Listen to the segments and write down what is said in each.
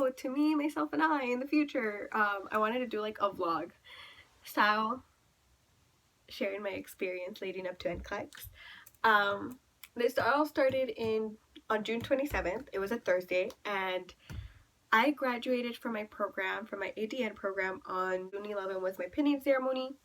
oh, to me, myself, and I in the future, I wanted to do like a vlog style, sharing my experience leading up to NCLEX. This all started on June 27th. It was a Thursday, and I graduated from my program, from my ADN program, on June 11th was my pinning ceremony.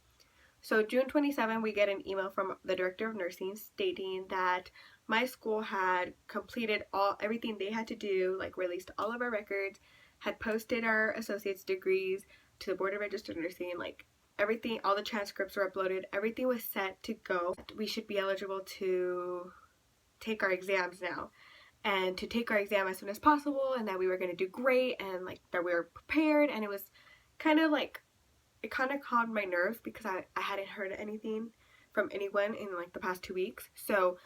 So June 27th, we get an email from the director of nursing stating that my school had completed everything they had to do, like released all of our records, had posted our associate's degrees to the Board of Registered Nursing, like everything, all the transcripts were uploaded, everything was set to go. We should be eligible to take our exams now, and to take our exam as soon as possible, and that we were going to do great, and like that we were prepared. And it was kind of like, it kind of calmed my nerves because I hadn't heard anything from anyone in like the past 2 weeks. So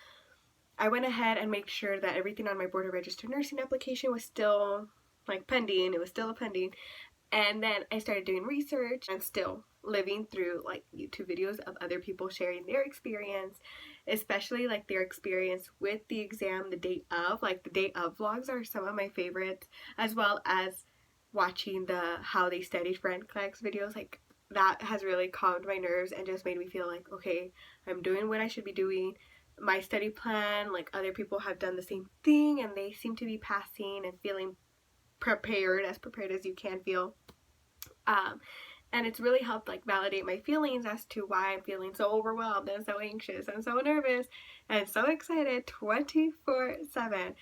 I went ahead and made sure that everything on my Board of Registered Nursing application was still like pending. It was still pending. And then I started doing research and still living through like YouTube videos of other people sharing their experience, especially like their experience with the exam the day of. Like the day of vlogs are some of my favorites, as well as watching the how they studied for NCLEX videos. Like that has really calmed my nerves and just made me feel like, okay, I'm doing what I should be doing. My study plan, like other people have done the same thing and they seem to be passing and feeling prepared as you can feel. And it's really helped like validate my feelings as to why I'm feeling so overwhelmed and so anxious and so nervous and so excited 24/7.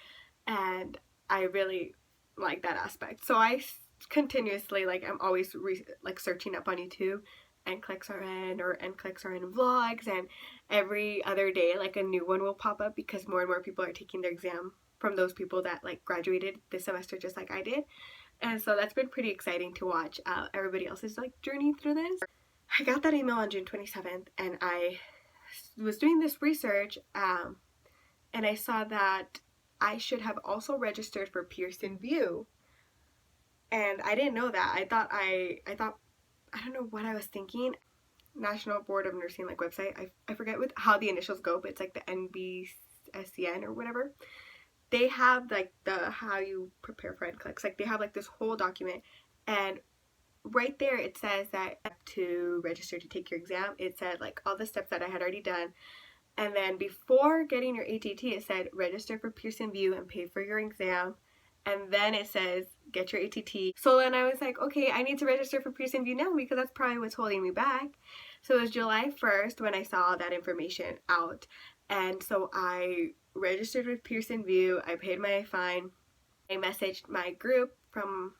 And I really like that aspect. So I continuously, like, I'm always like searching up on YouTube NCLEX-RN or NCLEX-RN vlogs, and every other day like a new one will pop up because more and more people are taking their exam from those people that like graduated this semester just like I did. And so that's been pretty exciting to watch everybody else's like journey through this. I got that email on June 27th, and I was doing this research, and I saw that I should have also registered for Pearson VUE, and I didn't know that. I thought I don't know what I was thinking. National Board of Nursing like website. I forget how the initials go, but it's like the NBSCN or whatever. They have like the how you prepare for NCLEX. Like they have like this whole document, and right there it says that to register to take your exam, it said like all the steps that I had already done. And then before getting your ATT, it said register for Pearson VUE and pay for your exam. And then it says get your ATT. So then I was like, okay, I need to register for Pearson VUE now because that's probably what's holding me back. So it was July 1st when I saw that information out. And so I registered with Pearson VUE. I paid my fine. I messaged my group from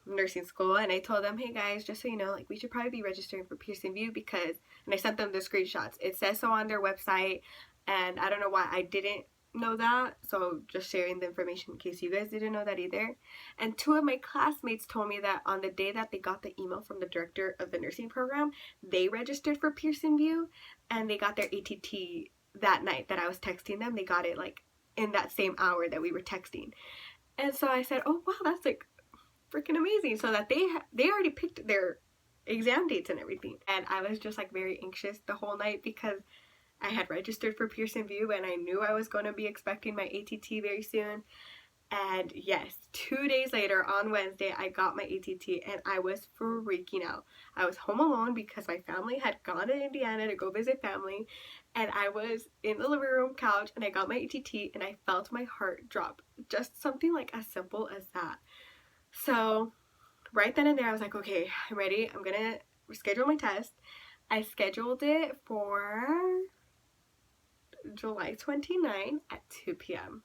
nursing school and I told them, hey guys, just so you know, like we should probably be registering for Pearson VUE because, and I sent them the screenshots. It says so on their website, and I don't know why I didn't know that, so just sharing the information in case you guys didn't know that either. And 2 of my classmates told me that on the day that they got the email from the director of the nursing program, they registered for Pearson VUE and they got their ATT that night that I was texting them. They got it like in that same hour that we were texting. And so I said, oh wow, that's like freaking amazing. So that they already picked their exam dates and everything. And I was just like very anxious the whole night because I had registered for Pearson VUE and I knew I was going to be expecting my ATT very soon. And yes, 2 days later on Wednesday, I got my ATT and I was freaking out. I was home alone because my family had gone to Indiana to go visit family, and I was in the living room couch and I got my ATT and I felt my heart drop. Just something like as simple as that. So right then and there I was like, okay, I'm ready. I'm gonna schedule my test. I scheduled it for July 29 at 2 p.m.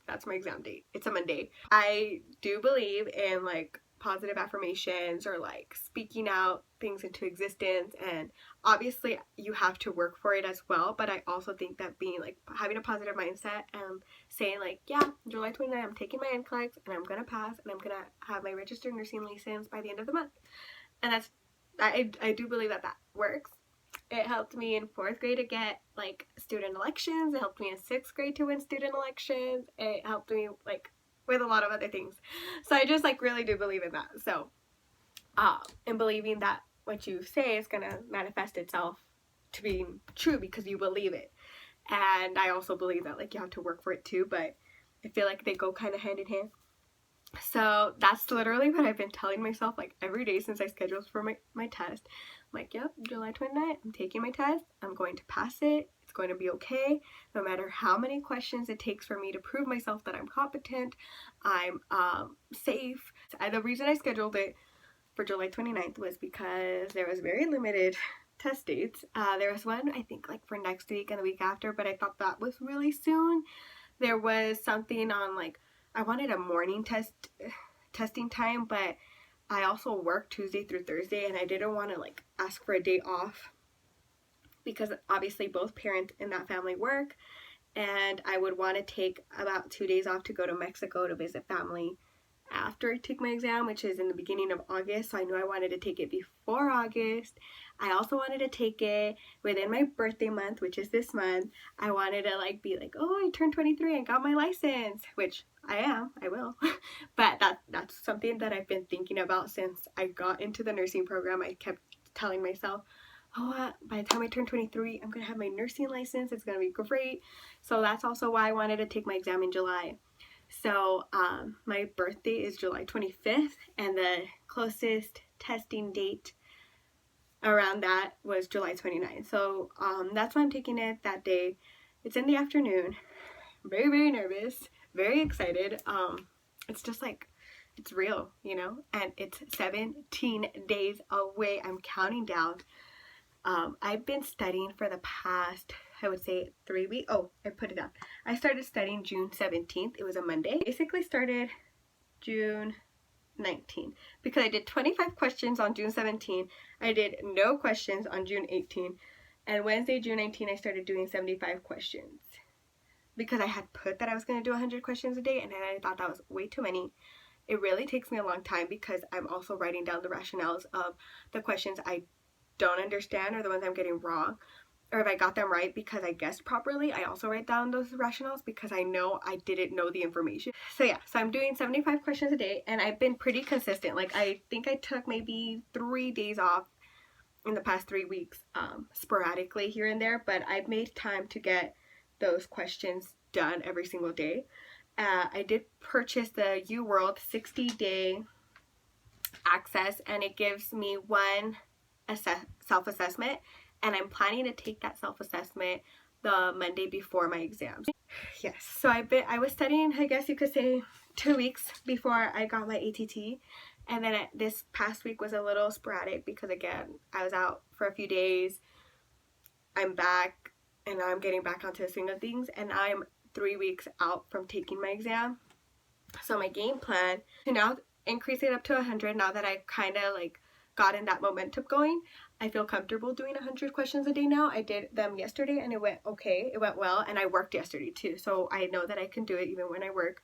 That's my exam date. It's a Monday. I do believe in like positive affirmations or like speaking out things into existence, and obviously you have to work for it as well, but I also think that being like having a positive mindset and saying like, yeah, July 29 I'm taking my NCLEX and I'm gonna pass and I'm gonna have my registered nursing license by the end of the month. And that's I do believe that works. It helped me in 4th grade to get like student elections. It helped me in 6th grade to win student elections. It helped me like with a lot of other things. So I just like really do believe in that. So and believing that what you say is gonna manifest itself to being true because you believe it. And I also believe that like you have to work for it too, but I feel like they go kind of hand in hand. So that's literally what I've been telling myself like every day since I scheduled for my test. I'm like, yep, July 29th, I'm taking my test. I'm going to pass it. It's going to be okay. No matter how many questions it takes for me to prove myself that I'm competent, I'm safe. The reason I scheduled it for July 29th was because there was very limited test dates. There was one, I think, like for next week and the week after, but I thought that was really soon. There was something on like, I wanted a morning testing time, but I also work Tuesday through Thursday and I didn't want to like ask for a day off because obviously both parents in that family work, and I would want to take about 2 days off to go to Mexico to visit family after I take my exam, which is in the beginning of August. So I knew I wanted to take it before August. I also wanted to take it within my birthday month, which is this month. I wanted to like be like, oh, I turned 23 and got my license, which I will. But that's something that I've been thinking about since I got into the nursing program. I kept telling myself, oh, by the time I turn 23, I'm gonna have my nursing license. It's gonna be great. So that's also why I wanted to take my exam in July. So my birthday is July 25th, and the closest testing date around that was July 29th. So that's why I'm taking it that day. It's in the afternoon. I'm very, very nervous, very excited. It's just like, it's real, you know, and it's 17 days away. I'm counting down. I've been studying for the past, I would say 3 weeks. Oh, I put it down. I started studying June 17th. It was a Monday. Basically started June 19th because I did 25 questions on June 17th. I did no questions on June 18th. And Wednesday, June 19th, I started doing 75 questions because I had put that I was going to do 100 questions a day, and then I thought that was way too many. It really takes me a long time because I'm also writing down the rationales of the questions I don't understand or the ones I'm getting wrong, or if I got them right because I guessed properly. I also write down those rationales because I know I didn't know the information. So yeah, so I'm doing 75 questions a day, and I've been pretty consistent. Like I think I took maybe 3 days off in the past 3 weeks, sporadically here and there, but I've made time to get those questions done every single day. I did purchase the UWorld 60-day access, and it gives me one self-assessment, and I'm planning to take that self-assessment the Monday before my exams. Yes, so I was studying, I guess you could say, 2 weeks before I got my ATT, and then this past week was a little sporadic because again I was out for a few days. I'm back, and now I'm getting back onto the swing of things, and I'm 3 weeks out from taking my exam. So my game plan to now increase it up to 100 now that I kind of like gotten that momentum going. I feel comfortable doing 100 questions a day now. I did them yesterday and it went okay. It went well, and I worked yesterday too. So I know that I can do it even when I work,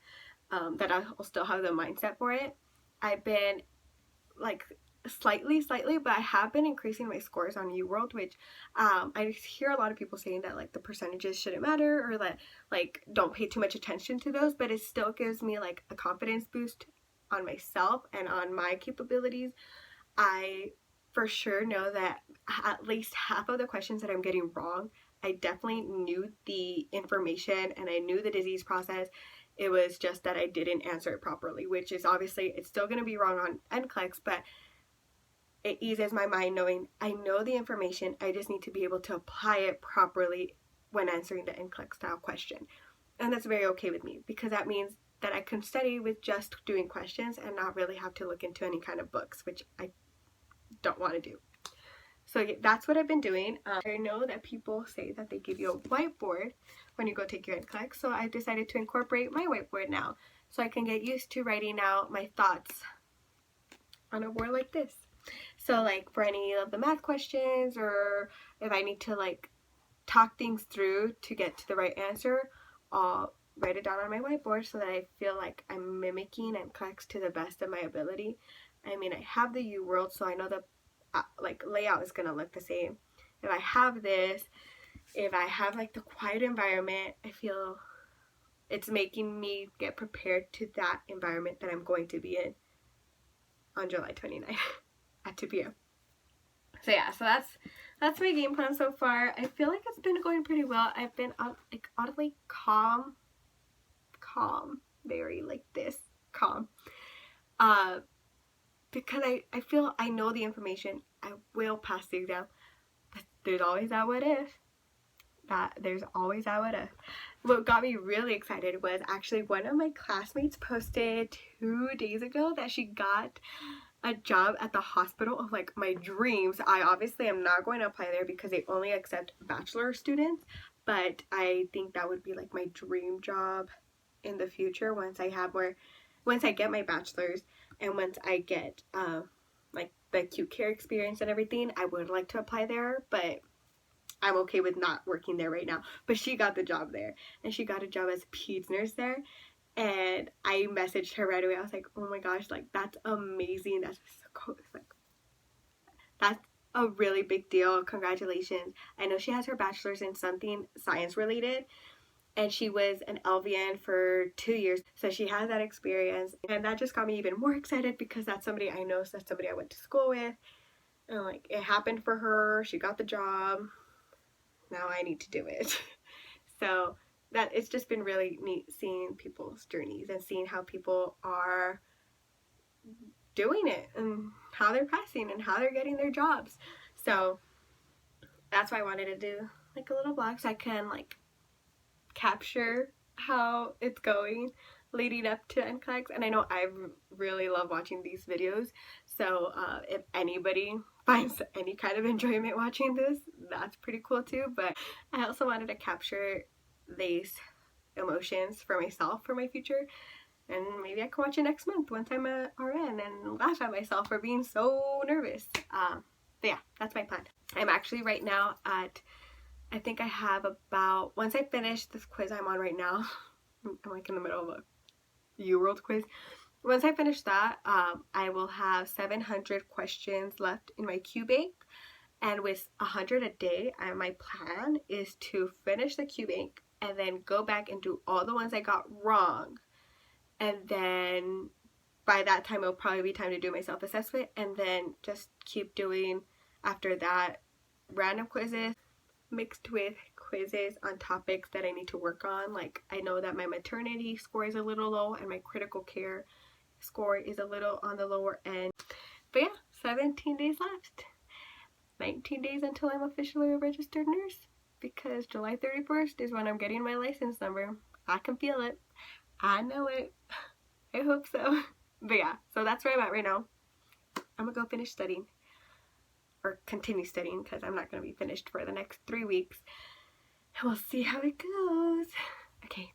that I'll still have the mindset for it. I've been like slightly, but I have been increasing my scores on UWorld, which I hear a lot of people saying that like the percentages shouldn't matter, or that like don't pay too much attention to those, but it still gives me like a confidence boost on myself and on my capabilities. I for sure know that at least half of the questions that I'm getting wrong, I definitely knew the information and I knew the disease process. It was just that I didn't answer it properly, which is obviously, it's still going to be wrong on NCLEX, but it eases my mind knowing I know the information. I just need to be able to apply it properly when answering the NCLEX style question. And that's very okay with me because that means that I can study with just doing questions and not really have to look into any kind of books, which I don't want to do. So that's what I've been doing. I know that people say that they give you a whiteboard when you go take your NCLEX, so I decided to incorporate my whiteboard now so I can get used to writing out my thoughts on a board like this. So like for any of the math questions, or if I need to like talk things through to get to the right answer, I'll write it down on my whiteboard so that I feel like I'm mimicking NCLEX to the best of my ability. I mean, I have the UWorld, so I know the like layout is gonna look the same. If I have this, if I have like the quiet environment, I feel it's making me get prepared to that environment that I'm going to be in on July 29th at 2 p.m. So yeah, so that's my game plan so far. I feel like it's been going pretty well. I've been like oddly calm, very like this calm. because I feel I know the information. I will pass the exam. But there's always that what if. There's always that what if. What got me really excited was actually one of my classmates posted 2 days ago that she got a job at the hospital of like my dreams. I obviously am not going to apply there because they only accept bachelor students, but I think that would be like my dream job in the future once I get my bachelor's and once I get like the acute care experience and everything. I would like to apply there, but I'm okay with not working there right now. But she got the job there, and she got a job as a peds nurse there. And I messaged her right away. I was like, oh my gosh, like that's amazing. That's so cool. Like, that's a really big deal. Congratulations. I know she has her bachelor's in something science related, and she was an LVN for 2 years. So she has that experience. And that just got me even more excited because that's somebody I know, so that's somebody I went to school with. And like it happened for her. She got the job. Now I need to do it. So that it's just been really neat seeing people's journeys and seeing how people are doing it and how they're passing and how they're getting their jobs. So that's why I wanted to do like a little vlog so I can like capture how it's going leading up to NCLEX. And I know I really love watching these videos, so if anybody finds any kind of enjoyment watching this, that's pretty cool too. But I also wanted to capture these emotions for myself for my future, and maybe I can watch it next month once I'm a RN and laugh at myself for being so nervous. But yeah, that's my plan. I'm actually right now at, I think I have about, once I finish this quiz I'm on right now, I'm like in the middle of a UWorld quiz. Once I finish that, I will have 700 questions left in my Q bank, and with 100 a day, my plan is to finish the Q bank and then go back and do all the ones I got wrong, and then by that time it'll probably be time to do my self-assessment, and then just keep doing after that random quizzes mixed with quizzes on topics that I need to work on. Like I know that my maternity score is a little low and my critical care score is a little on the lower end. But yeah, 17 days left. 19 days until I'm officially a registered nurse, because July 31st is when I'm getting my license number. I can feel it. I know it. I hope so. But yeah, so that's where I'm at right now. I'm gonna go finish studying, or continue studying, because I'm not gonna be finished for the next 3 weeks. And we'll see how it goes. Okay,